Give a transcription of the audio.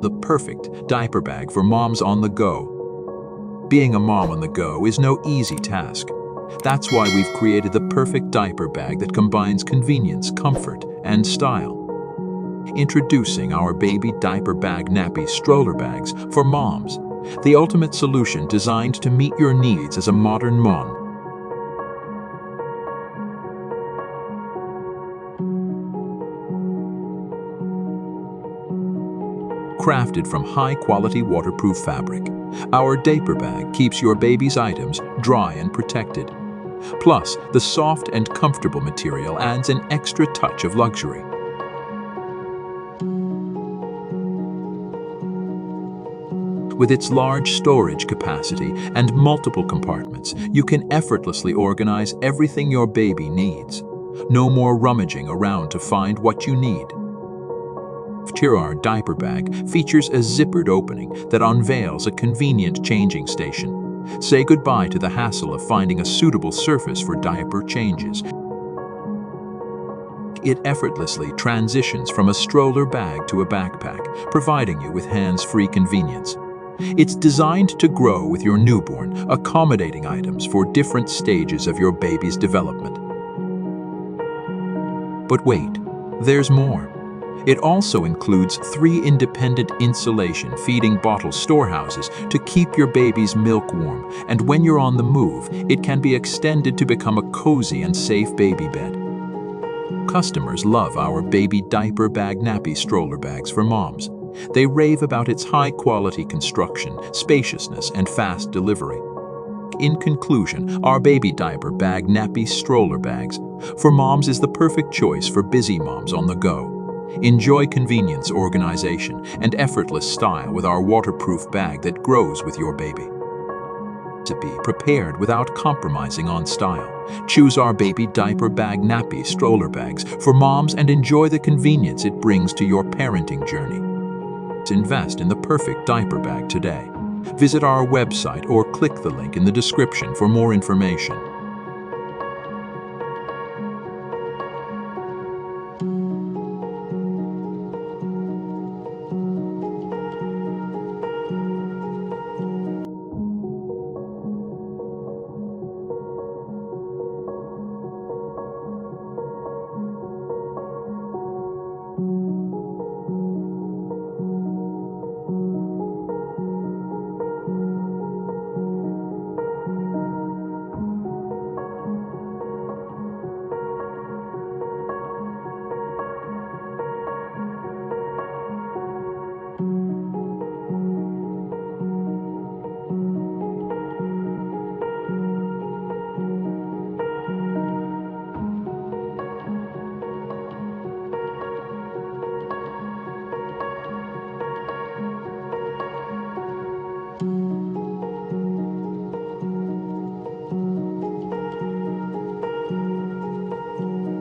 The perfect diaper bag for moms on the go. Being a mom on the go is no easy task. That's why we've created the perfect diaper bag that combines convenience, comfort, and style. Introducing our baby diaper bag nappy stroller bags for moms, the ultimate solution designed to meet your needs as a modern mom. Crafted from high-quality waterproof fabric, our diaper bag keeps your baby's items dry and protected. Plus, the soft and comfortable material adds an extra touch of luxury. With its large storage capacity and multiple compartments, you can effortlessly organize everything your baby needs. No more rummaging around to find what you need. Our diaper bag features a zippered opening that unveils a convenient changing station. Say goodbye to the hassle of finding a suitable surface for diaper changes. It effortlessly transitions from a stroller bag to a backpack, providing you with hands-free convenience. It's designed to grow with your newborn, accommodating items for different stages of your baby's development. But wait, there's more. It also includes 3 independent insulation feeding bottle storehouses to keep your baby's milk warm, and when you're on the move, it can be extended to become a cozy and safe baby bed. Customers love our baby diaper bag nappy stroller bags for moms. They rave about its high-quality construction, spaciousness, and fast delivery. In conclusion, our baby diaper bag nappy stroller bags for moms is the perfect choice for busy moms on the go. Enjoy convenience, organization, and effortless style with our waterproof bag that grows with your baby. To be prepared without compromising on style. Choose our baby diaper bag nappy stroller bags for moms and enjoy the convenience it brings to your parenting journey. Invest in the perfect diaper bag today. Visit our website or click the link in the description for more information.